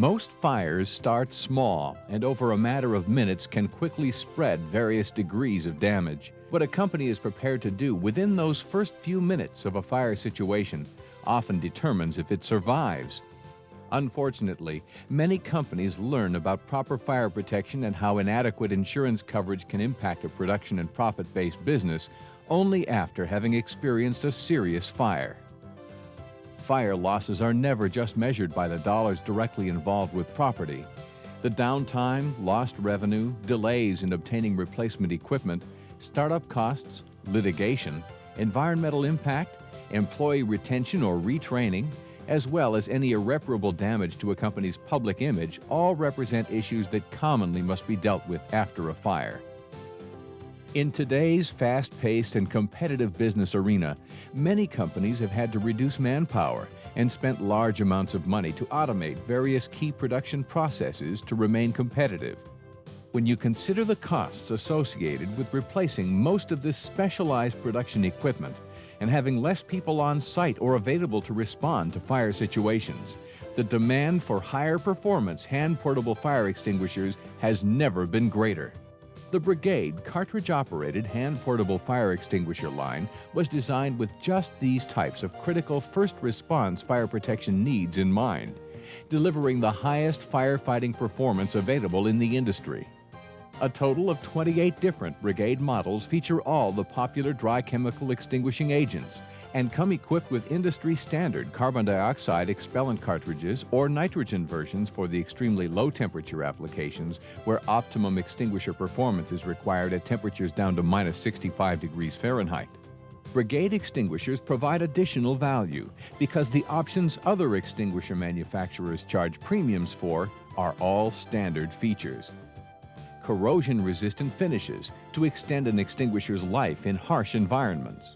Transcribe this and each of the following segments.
Most fires start small and over a matter of minutes can quickly spread various degrees of damage. What a company is prepared to do within those first few minutes of a fire situation often determines if it survives. Unfortunately, many companies learn about proper fire protection and how inadequate insurance coverage can impact a production and profit-based business only after having experienced a serious fire. Fire losses are never just measured by the dollars directly involved with property. The downtime, lost revenue, delays in obtaining replacement equipment, startup costs, litigation, environmental impact, employee retention or retraining, as well as any irreparable damage to a company's public image, all represent issues that commonly must be dealt with after a fire. In today's fast-paced and competitive business arena, many companies have had to reduce manpower and spent large amounts of money to automate various key production processes to remain competitive. When you consider the costs associated with replacing most of this specialized production equipment and having less people on site or available to respond to fire situations, the demand for higher performance hand-portable fire extinguishers has never been greater. The Brigade Cartridge-Operated hand-portable fire extinguisher line was designed with just these types of critical first response fire protection needs in mind, delivering the highest firefighting performance available in the industry. A total of 28 different Brigade models feature all the popular dry chemical extinguishing agents and come equipped with industry-standard carbon dioxide expellent cartridges or nitrogen versions for the extremely low temperature applications where optimum extinguisher performance is required at temperatures down to -65 degrees Fahrenheit. Brigade extinguishers provide additional value because the options other extinguisher manufacturers charge premiums for are all standard features. Corrosion-resistant finishes to extend an extinguisher's life in harsh environments.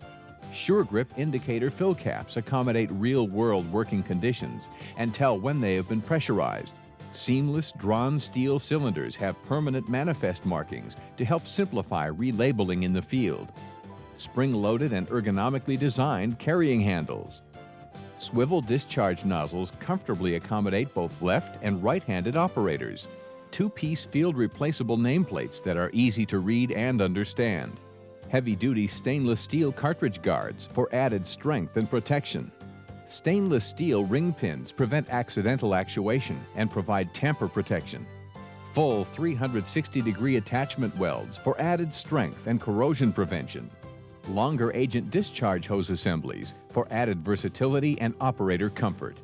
Sure Grip indicator fill caps accommodate real-world working conditions and tell when they have been pressurized. Seamless drawn steel cylinders have permanent manifest markings to help simplify relabeling in the field. Spring-loaded and ergonomically designed carrying handles. Swivel discharge nozzles comfortably accommodate both left and right-handed operators. Two-piece field replaceable nameplates that are easy to read and understand. Heavy-duty stainless steel cartridge guards for added strength and protection. Stainless steel ring pins prevent accidental actuation and provide tamper protection. Full 360-degree attachment welds for added strength and corrosion prevention. Longer agent discharge hose assemblies for added versatility and operator comfort.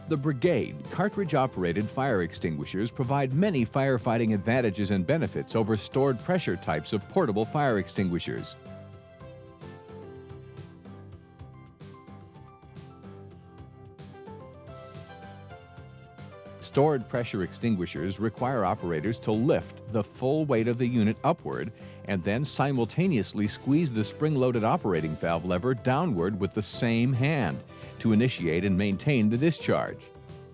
The Brigade cartridge-operated fire extinguishers provide many firefighting advantages and benefits over stored pressure types of portable fire extinguishers. Stored pressure extinguishers require operators to lift the full weight of the unit upward and then simultaneously squeeze the spring-loaded operating valve lever downward with the same hand to initiate and maintain the discharge.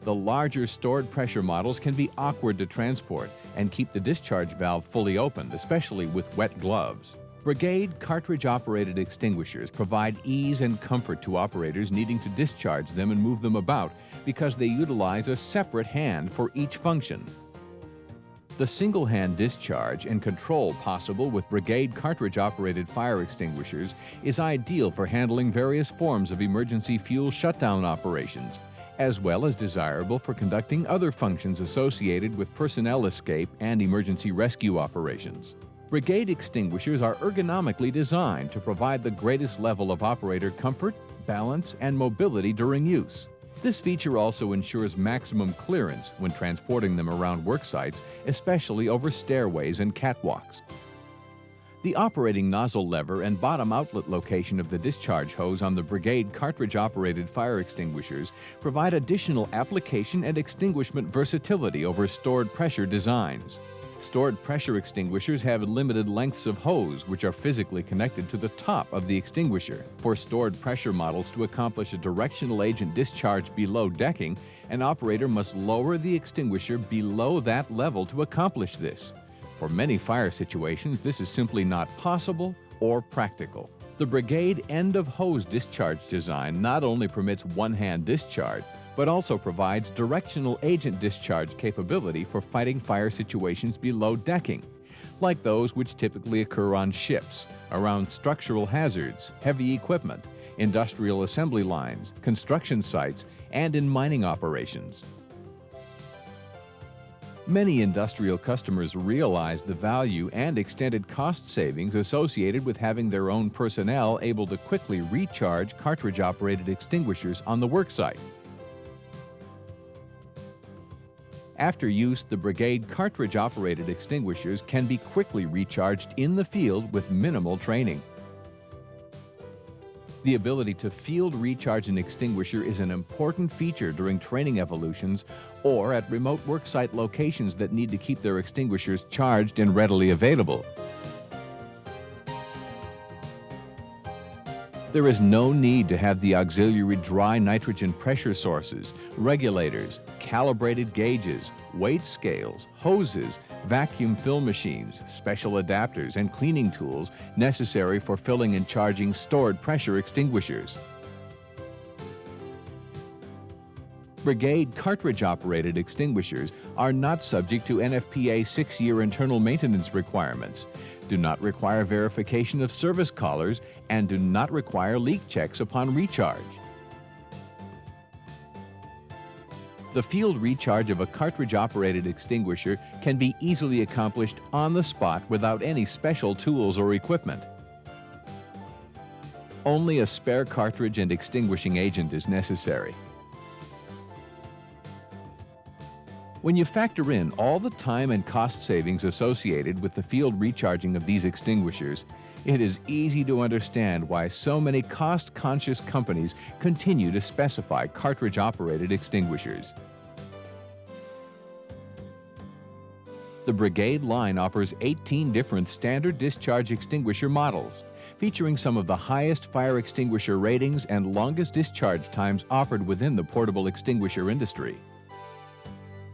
The larger stored pressure models can be awkward to transport and keep the discharge valve fully open, especially with wet gloves. Brigade cartridge-operated extinguishers provide ease and comfort to operators needing to discharge them and move them about because they utilize a separate hand for each function. The single-hand discharge and control possible with Brigade cartridge-operated fire extinguishers is ideal for handling various forms of emergency fuel shutdown operations, as well as desirable for conducting other functions associated with personnel escape and emergency rescue operations. Brigade extinguishers are ergonomically designed to provide the greatest level of operator comfort, balance, and mobility during use. This feature also ensures maximum clearance when transporting them around work sites, especially over stairways and catwalks. The operating nozzle lever and bottom outlet location of the discharge hose on the Brigade cartridge-operated fire extinguishers provide additional application and extinguishment versatility over stored pressure designs. Stored pressure extinguishers have limited lengths of hose which are physically connected to the top of the extinguisher. For stored pressure models to accomplish a directional agent discharge below decking, an operator must lower the extinguisher below that level to accomplish this. For many fire situations, this is simply not possible or practical. The Brigade end-of-hose discharge design not only permits one-hand discharge, but also provides directional agent discharge capability for fighting fire situations below decking, like those which typically occur on ships, around structural hazards, heavy equipment, industrial assembly lines, construction sites, and in mining operations. Many industrial customers realize the value and extended cost savings associated with having their own personnel able to quickly recharge cartridge-operated extinguishers on the worksite. After use, the Brigade cartridge-operated extinguishers can be quickly recharged in the field with minimal training. The ability to field recharge an extinguisher is an important feature during training evolutions or at remote worksite locations that need to keep their extinguishers charged and readily available. There is no need to have the auxiliary dry nitrogen pressure sources, regulators, calibrated gauges, weight scales, hoses, vacuum fill machines, special adapters, and cleaning tools necessary for filling and charging stored pressure extinguishers. Brigade cartridge-operated extinguishers are not subject to NFPA 6-year internal maintenance requirements, do not require verification of service collars, and do not require leak checks upon recharge. The field recharge of a cartridge-operated extinguisher can be easily accomplished on the spot without any special tools or equipment. Only a spare cartridge and extinguishing agent is necessary. When you factor in all the time and cost savings associated with the field recharging of these extinguishers, it is easy to understand why so many cost-conscious companies continue to specify cartridge-operated extinguishers. The Brigade line offers 18 different standard discharge extinguisher models, featuring some of the highest fire extinguisher ratings and longest discharge times offered within the portable extinguisher industry.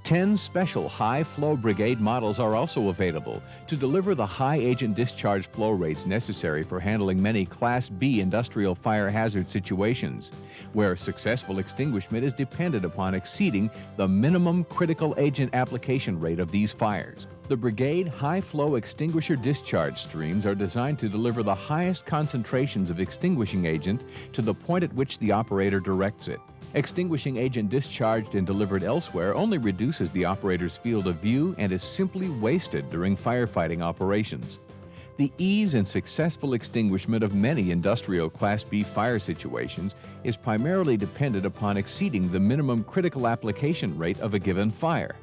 10 special high-flow Brigade models are also available to deliver the high agent discharge flow rates necessary for handling many Class B industrial fire hazard situations, where successful extinguishment is dependent upon exceeding the minimum critical agent application rate of these fires. The Brigade high-flow extinguisher discharge streams are designed to deliver the highest concentrations of extinguishing agent to the point at which the operator directs it. Extinguishing agent discharged and delivered elsewhere only reduces the operator's field of view and is simply wasted during firefighting operations. The ease and successful extinguishment of many industrial Class B fire situations is primarily dependent upon exceeding the minimum critical application rate of a given fire.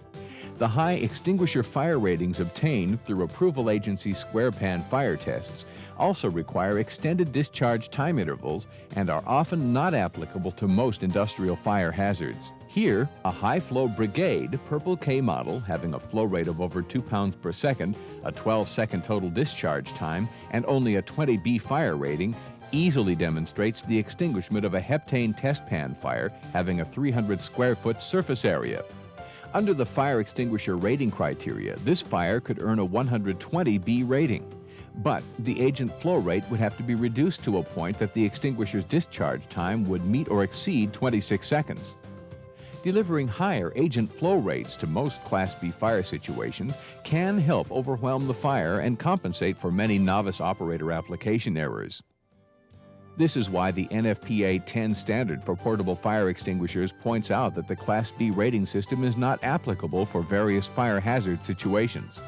The high extinguisher fire ratings obtained through approval agency square pan fire tests also require extended discharge time intervals and are often not applicable to most industrial fire hazards. Here, a high-flow Brigade Purple K model having a flow rate of over 2 pounds per second, a 12-second total discharge time, and only a 20 B fire rating easily demonstrates the extinguishment of a heptane test pan fire having a 300 square foot surface area. Under the fire extinguisher rating criteria, this fire could earn a 120 B rating. But the agent flow rate would have to be reduced to a point that the extinguisher's discharge time would meet or exceed 26 seconds. Delivering higher agent flow rates to most Class B fire situations can help overwhelm the fire and compensate for many novice operator application errors. This is why the NFPA 10 standard for portable fire extinguishers points out that the Class B rating system is not applicable for various fire hazard situations.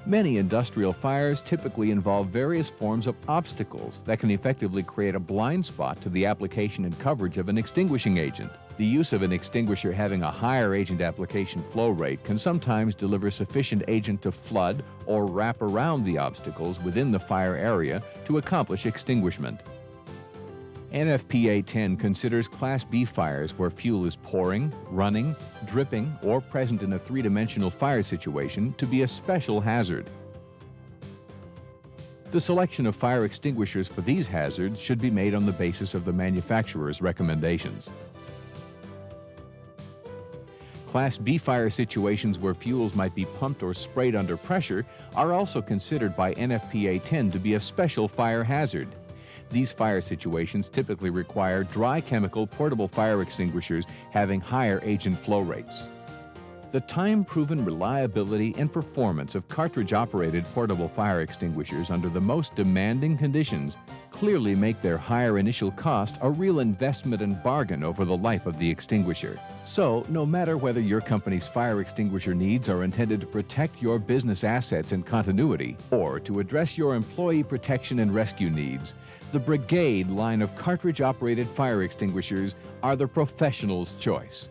Many industrial fires typically involve various forms of obstacles that can effectively create a blind spot to the application and coverage of an extinguishing agent. The use of an extinguisher having a higher agent application flow rate can sometimes deliver sufficient agent to flood or wrap around the obstacles within the fire area to accomplish extinguishment. NFPA 10 considers Class B fires where fuel is pouring, running, dripping, or present in a three-dimensional fire situation to be a special hazard. The selection of fire extinguishers for these hazards should be made on the basis of the manufacturer's recommendations. Class B fire situations where fuels might be pumped or sprayed under pressure are also considered by NFPA 10 to be a special fire hazard. These fire situations typically require dry chemical portable fire extinguishers having higher agent flow rates. The time-proven reliability and performance of cartridge-operated portable fire extinguishers under the most demanding conditions clearly make their higher initial cost a real investment and bargain over the life of the extinguisher. So, no matter whether your company's fire extinguisher needs are intended to protect your business assets and continuity or to address your employee protection and rescue needs, the Brigade line of cartridge-operated fire extinguishers are the professional's choice.